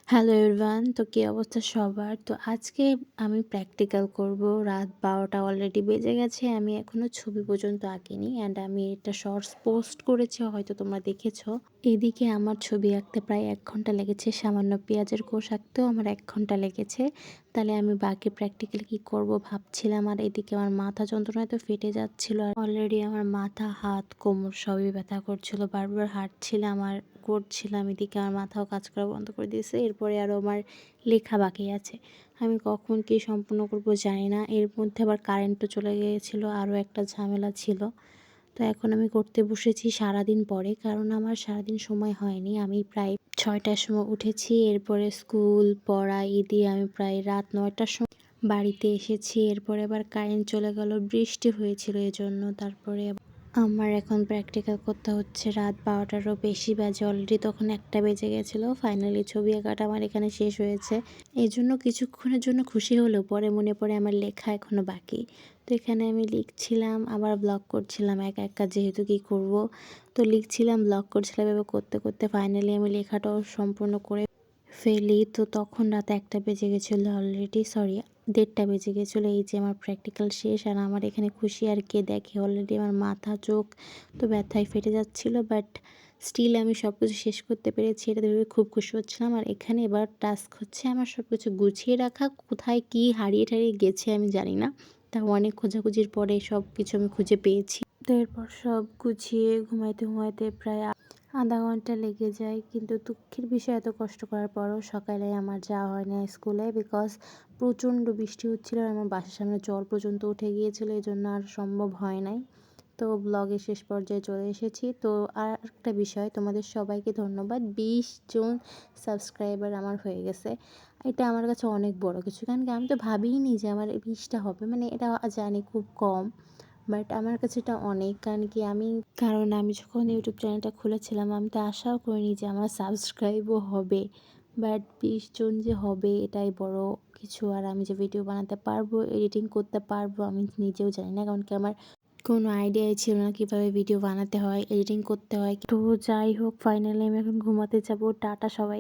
Hello everyone, তো কী অবস্থা সবার? তো আজকে আমি প্র্যাকটিক্যাল করব। রাত ১২টা অলরেডি বেজে গেছে। আমি এখনও ছবি পর্যন্ত আঁকিনি অ্যান্ড আমি এটা শর্টস পোস্ট করেছি, হয়তো তোমরা দেখেছো। এদিকে আমার ছবি আঁকতে প্রায় ১ ঘন্টা লেগেছে, সামান্য পেঁয়াজের কোষ আঁকতেও আমার ১ ঘন্টা লেগেছে। তাহলে আমি বাকি প্র্যাকটিক্যাল কী করব ভাবছিলাম, আর এদিকে আমার মাথা যন্ত্রণায় তো ফেটে যাচ্ছিলো। আর অলরেডি আমার মাথা, হাত, কোমর সবই ব্যথা করছিল। বারবার হাঁটছিলাম আর করছিলাম, এদিকে আমার মাথাও কাজ করা বন্ধ করে দিয়েছে। এরপরে আরও আমার লেখা বাকি আছে, আমি কখন কী সম্পূর্ণ করব জানি না। এর মধ্যে আবার কারেন্টও চলে গিয়েছিলো, আরও একটা ঝামেলা ছিল। তো এখন আমি করতে বসেছি সারাদিন পরে, কারণ আমার সারাদিন সময় হয়নি। আমি প্রায় ৬টার সময় উঠেছি, এরপরে স্কুল পড়া দিয়ে আমি প্রায় রাত ৯টার সময় বাড়িতে এসেছি। এরপরে আবার কারেন্ট চলে গেল, বৃষ্টি হয়েছিল এজন্য। তারপরে আমার এখন প্র্যাকটিক্যাল করতে হচ্ছে রাত ১২টারও বেশি বাজে, অলরেডি তখন ১টা বেজে গেছিলো। ফাইনালি ছবি আঁকাটা আমার এখানে শেষ হয়েছে। এই জন্য কিছুক্ষণের জন্য খুশি হলেও পরে মনে পড়ে আমার লেখা এখনও বাকি। তো এখানে আমি লিখছিলাম, আবার ব্লগ করছিলাম একা একা, যেহেতু কী করব। তো লিখছিলাম, ব্লগ করছিলাম, এভাবে করতে করতে ফাইনালি আমি লেখাটাও সম্পূর্ণ করে ফেলি। তো তখন রাত ১টা বেজে গেছিলো অলরেডি, সরি ১:৩০ বেজে গেছিলো। এই যে আমার প্র্যাকটিক্যাল শেষ, আর আমার এখানে খুশি আর কে দেখে। অলরেডি আমার মাথা চোখ তো ব্যথায় ফেটে যাচ্ছিলো, বাট স্টিল আমি সব কিছু শেষ করতে পেরেছি, এটা ভেবে খুব খুশি হচ্ছিলাম। আর এখানে এবার টাস্ক হচ্ছে আমার সব কিছু গুছিয়ে রাখা। কোথায় কী হারিয়ে টারিয়ে গেছে আমি জানি না, তাও অনেক খোঁজাখুঁজির পরে সব কিছু আমি খুঁজে পেয়েছি। তো এরপর সব গুছিয়ে ঘুমাইতে ঘুমাইতে প্রায় আধা ঘন্টা লেগে যায়। কিন্তু দুঃখের বিষয়, এত কষ্ট করার পরও সকালে আমার যাওয়া হয় না স্কুলে, বিকজ প্রচণ্ড বৃষ্টি হচ্ছিলো আর আমার বাসার সামনে জল পর্যন্ত উঠে গিয়েছিলো, এই জন্য আর সম্ভব হয় নাই। তো ব্লগের শেষ পর্যায়ে চলে এসেছি। তো আর একটা বিষয়, তোমাদের সবাইকে ধন্যবাদ। ২০ জন সাবস্ক্রাইবার আমার হয়ে গেছে। এটা আমার কাছে অনেক বড় কিছু, কারণ কি আমি তো ভাবিইনি যে আমার ২০টা হবে, মানে এটা জানি খুব কম, বাট আমার কাছে এটা অনেক। কারণ আমি যখন ইউটিউব চ্যানেলটা খুলেছিলাম, আমি তো আশাও করিনি যে আমার সাবস্ক্রাইবও হবে। বাট ২০ জন যে হবে এটাই বড় কিছু। আর আমি যে ভিডিও বানাতে পারবো, এডিটিং করতে পারবো, আমি নিজেও জানি না, কারণ কি আমার কোনো আইডিয়াই ছিল না কীভাবে ভিডিও বানাতে হয়, এডিটিং করতে হয়। তো যাই হোক, ফাইনালি আমি এখন ঘুমাতে যাব। টাটা সবাই।